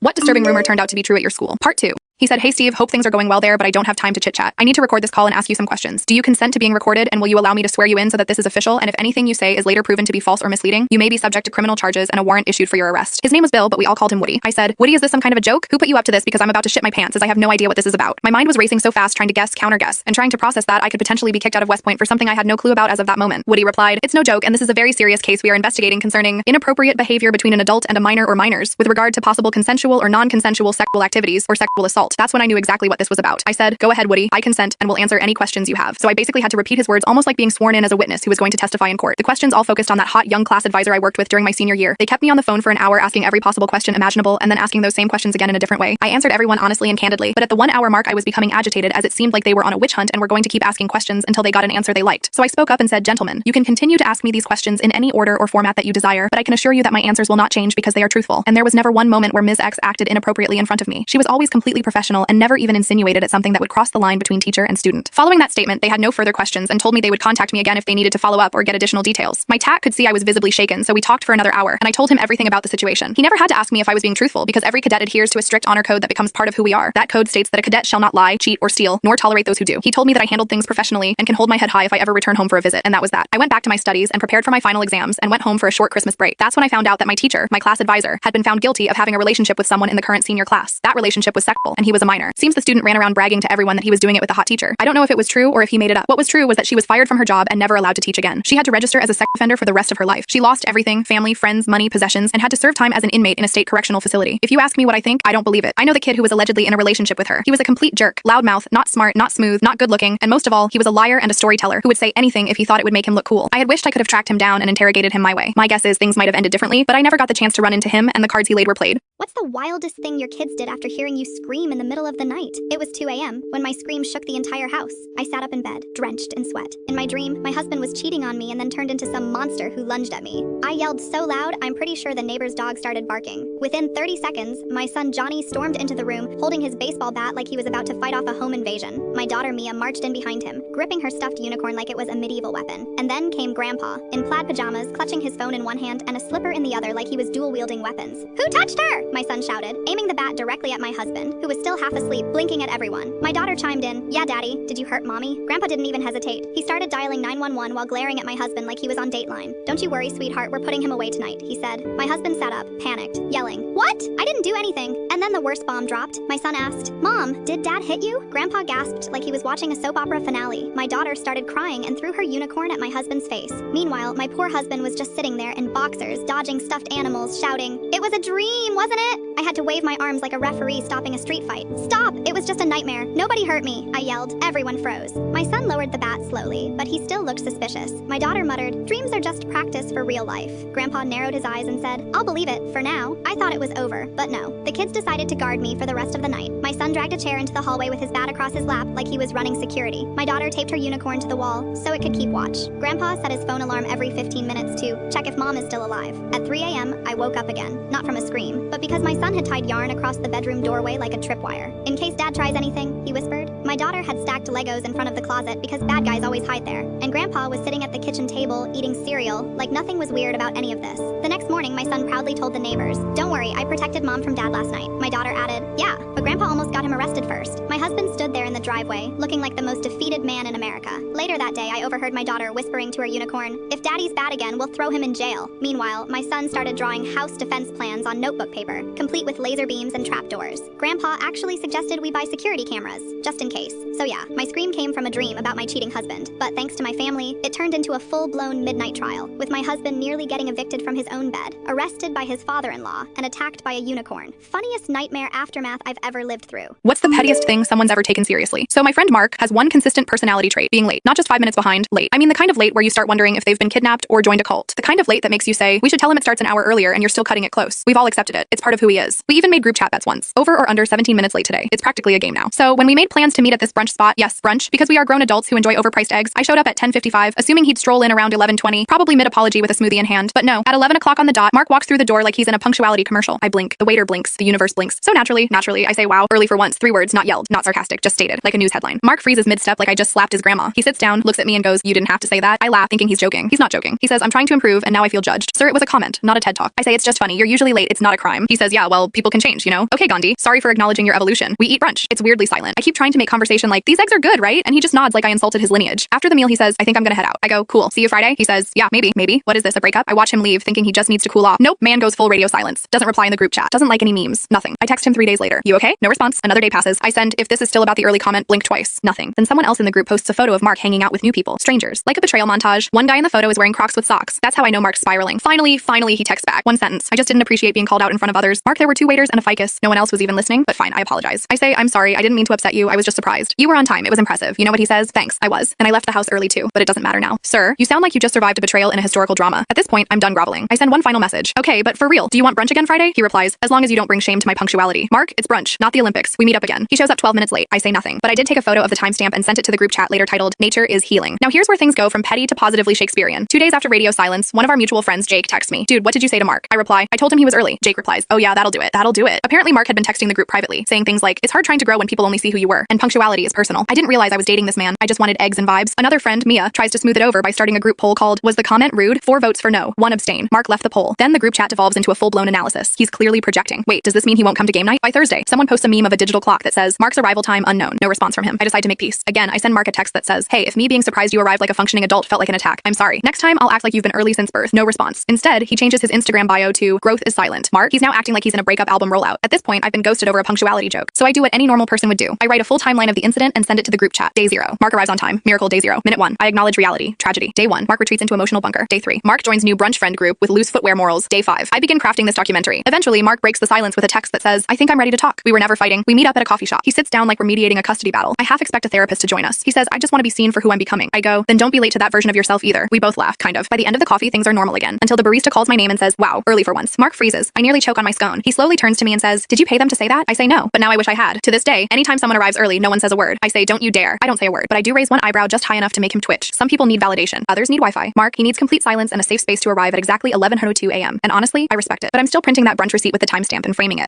What disturbing rumor turned out to be true at your school? Part 2. He said, "Hey Steve, hope things are going well there, but I don't have time to chit-chat. I need to record this call and ask you some questions. Do you consent to being recorded, and will you allow me to swear you in so that this is official, and if anything you say is later proven to be false or misleading, you may be subject to criminal charges and a warrant issued for your arrest." His name was Bill, but we all called him Woody. I said, "Woody, is this some kind of a joke? Who put you up to this? Because I'm about to shit my pants as I have no idea what this is about." My mind was racing so fast trying to guess, counter-guess, and trying to process that I could potentially be kicked out of West Point for something I had no clue about as of that moment. Woody replied, "It's no joke, and this is a very serious case we are investigating concerning inappropriate behavior between an adult and a minor or minors with regard to possible consensual or non-consensual sexual activities or sexual assault." That's when I knew exactly what this was about. I said, "Go ahead, Woody, I consent and will answer any questions you have." So I basically had to repeat his words almost like being sworn in as a witness who was going to testify in court. The questions all focused on that hot young class advisor I worked with during my senior year. They kept me on the phone for an hour asking every possible question imaginable and then asking those same questions again in a different way. I answered everyone honestly and candidly, but at the 1 hour mark I was becoming agitated as it seemed like they were on a witch hunt and were going to keep asking questions until they got an answer they liked. So I spoke up and said, "Gentlemen, you can continue to ask me these questions in any order or format that you desire, but I can assure you that my answers will not change because they are truthful, and there was never one moment where Ms. X acted inappropriately in front of me. She was always completely professional and never even insinuated at something that would cross the line between teacher and student." Following that statement, they had no further questions and told me they would contact me again if they needed to follow up or get additional details. My TAC could see I was visibly shaken, so we talked for another hour, and I told him everything about the situation. He never had to ask me if I was being truthful because every cadet adheres to a strict honor code that becomes part of who we are. That code states that a cadet shall not lie, cheat, or steal, nor tolerate those who do. He told me that I handled things professionally and can hold my head high if I ever return home for a visit, and that was that. I went back to my studies and prepared for my final exams and went home for a short Christmas break. That's when I found out that my teacher, my class advisor, had been found guilty of having a relationship with someone in the current senior class. That relationship was sexual, and he was a minor. Seems the student ran around bragging to everyone that he was doing it with the hot teacher. I don't know if it was true or if he made it up. What was true was that she was fired from her job and never allowed to teach again. She had to register as a sex offender for the rest of her life. She lost everything, family, friends, money, possessions, and had to serve time as an inmate in a state correctional facility. If you ask me what I think, I don't believe it. I know the kid who was allegedly in a relationship with her. He was a complete jerk, loudmouth, not smart, not smooth, not good looking, and most of all, he was a liar and a storyteller who would say anything if he thought it would make him look cool. I had wished I could have tracked him down and interrogated him my way. My guess is things might have ended differently, but I never got the chance to run into him, and the cards he laid were played. What's the wildest thing your kids did after hearing you scream in the middle of the night? It was 2 a.m. when my scream shook the entire house. I sat up in bed, drenched in sweat. In my dream, my husband was cheating on me and then turned into some monster who lunged at me. I yelled so loud, I'm pretty sure the neighbor's dog started barking. Within 30 seconds, my son Johnny stormed into the room, holding his baseball bat like he was about to fight off a home invasion. My daughter Mia marched in behind him, gripping her stuffed unicorn like it was a medieval weapon. And then came Grandpa, in plaid pajamas, clutching his phone in one hand and a slipper in the other like he was dual-wielding weapons. "Who touched her?" my son shouted, aiming the bat directly at my husband, who was still half asleep, blinking at everyone. My daughter chimed in, "Yeah, Daddy, did you hurt Mommy?" Grandpa didn't even hesitate. He started dialing 911 while glaring at my husband like he was on Dateline. "Don't you worry, sweetheart, we're putting him away tonight," he said. My husband sat up, panicked, yelling, "What? I didn't do anything." And then the worst bomb dropped. My son asked, "Mom, did Dad hit you?" Grandpa gasped like he was watching a soap opera finale. My daughter started crying and threw her unicorn at my husband's face. Meanwhile, my poor husband was just sitting there in boxers, dodging stuffed animals, shouting, "It was a dream, wasn't it?" I had to wave my arms like a referee stopping a street fight. "Stop! It was just a nightmare. Nobody hurt me," I yelled. Everyone froze. My son lowered the bat slowly, but he still looked suspicious. My daughter muttered, "Dreams are just practice for real life." Grandpa narrowed his eyes and said, "I'll believe it, for now." I thought it was over, but no. The kids decided to guard me for the rest of the night. My son dragged a chair into the hallway with his bat across his lap like he was running security. My daughter taped her unicorn to the wall so it could keep watch. Grandpa set his phone alarm every 15 minutes to check if Mom is still alive. At 3 a.m., I woke up again, not from a scream, but because my son had tied yarn across the bedroom doorway like a tripwire. "In case Dad tries anything," he whispered. My daughter had stacked Legos in front of the closet because bad guys always hide there, and Grandpa was sitting at the kitchen table eating cereal like nothing was weird about any of this. The next morning, my son proudly told the neighbors, "Don't worry, I protected Mom from Dad last night." My daughter added, "Yeah, but Grandpa almost got him arrested first." My husband stood there in the driveway, looking like the most defeated man in America. Later that day, I overheard my daughter whispering to her unicorn, "If Daddy's bad again, we'll throw him in jail." Meanwhile, my son started drawing house defense plans on notebook paper, complete with laser beams and trapdoors. Grandpa actually suggested we buy security cameras, just in case. So yeah, my scream came from a dream about my cheating husband, but thanks to my family, it turned into a full-blown midnight trial, with my husband nearly getting evicted from his own bed, arrested by his father-in-law, and attacked by a unicorn. Funniest nightmare aftermath I've ever lived through. What's the pettiest thing someone's ever taken seriously? So my friend Mark has one consistent personality trait, being late. Not just 5 minutes behind, late. I mean the kind of late where you start wondering if they've been kidnapped or joined a cult. The kind of late that makes you say, "We should tell him it starts an hour earlier and you're still cutting it close." We've all accepted it. It's part of who he is. We even made group chat bets once. Over or under 17 minutes late today. It's practically a game now. So when we made plans to meet at this brunch spot, yes, brunch, because we are grown adults who enjoy overpriced eggs, I showed up at 10:55, assuming he'd stroll in around 11:20, probably mid-apology with a smoothie in hand. But no, at 11 o'clock on the dot, Mark walks through the door like he's in a punctuality commercial. I blink. The waiter blinks. The universe blinks. So naturally, I say, "Wow, early for once." 3 words, not yelled, not sarcastic, just stated. Like like a news headline. Mark freezes mid-step like I just slapped his grandma. He sits down, looks at me and goes, "You didn't have to say that." I laugh, thinking he's joking. He's not joking. He says, "I'm trying to improve and now I feel judged." Sir, it was a comment, not a TED Talk. I say, "It's just funny. You're usually late. It's not a crime." He says, "Yeah, well, people can change, you know?" Okay, Gandhi. Sorry for acknowledging your evolution. We eat brunch. It's weirdly silent. I keep trying to make conversation like, "These eggs are good, right?" And he just nods like I insulted his lineage. After the meal, he says, "I think I'm gonna head out." I go, "Cool. See you Friday?" He says, "Yeah, maybe. What is this, a breakup?" I watch him leave, thinking he just needs to cool off. Nope. Man goes full radio silence. Doesn't reply in the group chat. Doesn't like any memes. Nothing. I text him 3 days later. "You okay?" No response. Another day passes. I send, "If this is still about the early comment, blink twice." Nothing. Then someone else in the group posts a photo of Mark hanging out with new people. Strangers. Like a betrayal montage. One guy in the photo is wearing Crocs with socks. That's how I know Mark's spiraling. Finally, he texts back. One sentence. "I just didn't appreciate being called out in front of others. Mark, there were 2 waiters and a ficus. No one else was even listening, but fine, I apologize." I say, "I'm sorry. I didn't mean to upset you. I was just surprised." "You were on time. It was impressive." You know what he says? "Thanks. I was." And I left the house early too, but it doesn't matter now. "Sir, you sound like you just survived a betrayal in a historical drama." At this point, I'm done groveling. I send one final message. "Okay, but for real, do you want brunch again Friday?" He replies, "As long as you don't bring shame to my punctuality." "Mark, it's brunch, not the Olympics. We meet up again." He shows up 12 minutes late. I say nothing, but I did take a photo of the timestamp and sent it to the group chat later titled, "Nature is Healing." Now here's where things go from petty to positively Shakespearean. 2 days after radio silence, one of our mutual friends, Jake, texts me, "Dude, what did you say to Mark?" I reply, "I told him he was early." Jake replies, "Oh yeah, that'll do it. That'll do it." Apparently Mark had been texting the group privately, saying things like, "It's hard trying to grow when people only see who you were, and punctuality is personal." I didn't realize I was dating this man. I just wanted eggs and vibes. Another friend, Mia, tries to smooth it over by starting a group poll called, "Was the comment rude?" 4 votes for no, 1 abstain. Mark left the poll. Then the group chat devolves into a full-blown analysis. He's clearly projecting. Wait, does this mean he won't come to game night? By Thursday, someone posts a meme of a digital clock that says, "Mark's arrival time unknown." No response from him. I decide to make peace. Again, I send Mark a text that says, "Hey, if me being surprised you arrived like a functioning adult felt like an attack, I'm sorry. Next time, I'll act like you've been early since birth." No response. Instead, he changes his Instagram bio to, "Growth is silent." Mark, he's now acting like he's in a breakup album rollout. At this point, I've been ghosted over a punctuality joke. So I do what any normal person would do. I write a full timeline of the incident and send it to the group chat. Day 0. Mark arrives on time. Miracle. Day 0. Minute 1. I acknowledge reality. Tragedy. Day 1. Mark retreats into emotional bunker. Day 3. Mark joins new brunch friend group with loose footwear morals. Day 5. I begin crafting this documentary. Eventually, Mark breaks the silence with a text that says, "I think I'm ready to talk. We were never fighting. We meet up at a coffee shop." He sits down like we're mediating a custody battle. I half expect a therapist to join us. He says, "I just want to be seen for who I'm becoming." I go, "Then don't be late to that version of yourself either." We both laugh, kind of. By the end of the coffee, things are normal again, until the barista calls my name and says, "Wow, early for once." Mark freezes. I nearly choke on my scone. He slowly turns to me and says, "Did you pay them to say that?" I say no, but now I wish I had. To this day, anytime someone arrives early, no one says a word. I say, "Don't you dare." I don't say a word, but I do raise one eyebrow just high enough to make him twitch. Some people need validation. Others need Wi-Fi. Mark, he needs complete silence and a safe space to arrive at exactly 11:02 a.m. And honestly, I respect it. But I'm still printing that brunch receipt with the timestamp and framing it.